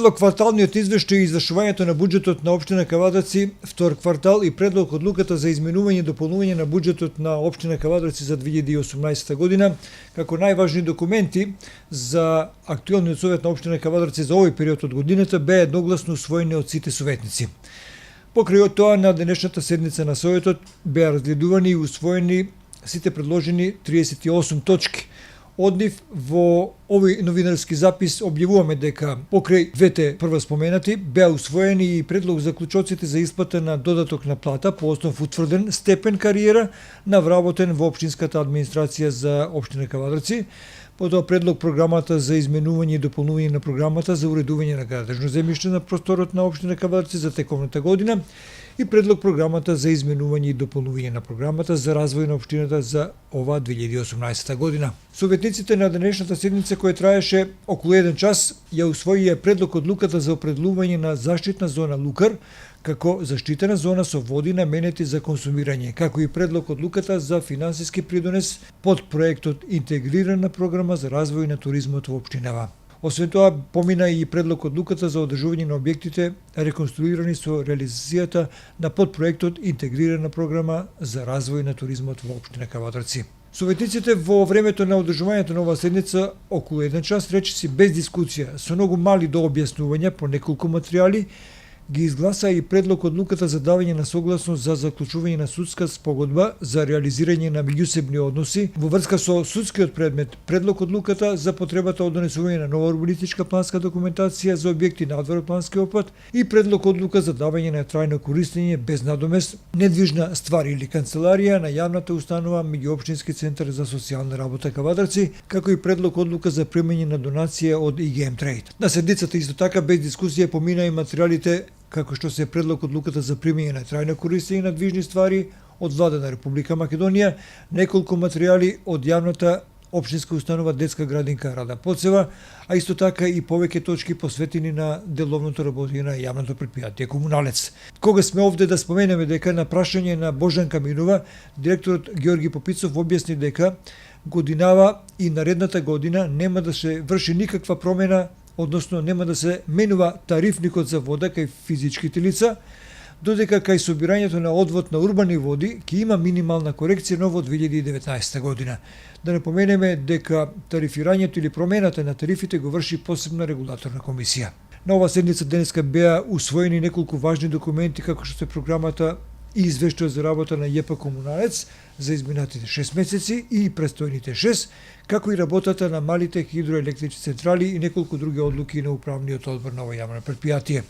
Предлог кварталниот извештај и извршувањето на буџетот на општина Кавадарци втор квартал и предлог одлуката за изменување и дополнување на буџетот на општина Кавадарци за 2018 година како најважни документи за актуелниот совет на општина Кавадарци за овој период од годината беа едногласно усвоени од сите советници. Покрај тоа на денешната седница на советот беа разгледувани и усвоени сите предложени 38 точки. Од нив во овој новинарски запис објавуваме дека покрај двете прва споменати беа усвоени и предлог за клучоците за исплата на додаток на плата по основ утврден степен кариера на вработен во општинската администрација за општина Кавадарци, потоа предлог програмата за изменување и дополнување на програмата за уредување на градежно земјиште на просторот на општина Кавадарци за тековната година и предлог програмата за изменување и дополнување на програмата за развој на општината за ова 2018 година. Советниците на денешната седница, која траеше околу 1 час, ја усвоија предлог одлуката за определување на заштитна зона Лукар како заштитена зона со води наменети за консумирање, како и предлог одлуката за финансиски придонес под проектот Интегрирана програма за развој на туризмот во општинава. Освен тоа, помина и предлог одлуката за одржување на објектите реконструирани со реализацијата на подпроектот Интегрирана програма за развој на туризмот во општина Кавадарци. Советниците во времето на одржувањето на оваа седница околу 1 час речиси без дискусија, со многу мали дообјаснувања по неколку материјали, ги изгласа и предлог одлуката за давање на согласност за заклучување на судска спогодба за реализирање на меѓусебни односи во врска со судскиот предмет, предлог одлуката за потребата од донесување на нова урбанистичка планска документација за објекти надвор од планскиот пат и предлог одлука за давање на трајно користење без надомест недвижна ствар или канцеларија на јавната установа меѓуопштински центар за социјална работа Кавадарци, како и предлог одлука за примање на донација од ИГМ Трейд. На седницата исто така без дискусија помина и материјалите како што се предлог одлуката за примање на трајно користење на движни ствари од Влада на Република Македонија, неколку материјали од јавната општинска установа Детска градинка Рада Поцева, а исто така и повеќе точки посветени на деловното работење на јавното претпријатие Комуналец. Кога сме овде да споменеме дека на прашање на Божанка Минова, директорот Георги Попицов објасни дека годинава и наредната година нема да се врши никаква промена, односно нема да се менува тарифникот за вода кај физичките лица, додека кај собирањето на одвод на урбани води ќе има минимална корекција ново 2019 година. Да напоменеме дека тарифирањето или промената на тарифите го врши посебна регулаторна комисија. На оваа седница денеска беа усвоени неколку важни документи како што се програмата и извештај за работа на ЈП Комуналец за изминатите 6 месеци и престојните 6, како и работата на малите хидроелектрични централи и неколку други одлуки на управниот одбор на ова јавно претпријатие.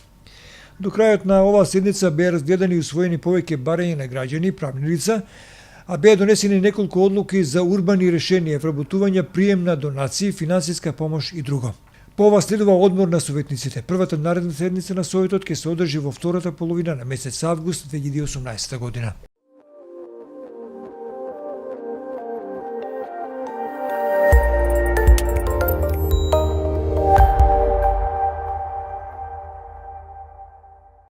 До крајот на оваа седница беа разгледани и усвоени повеќе барања на граѓани и правни лица, а беа донесени неколку одлуки за урбани решенија, вработување, прием на донации, финансиска помош и друго. По ова следува одмор на советниците. Првата наредна седница на советот ќе се одржи во втората половина на месец август 2018 година.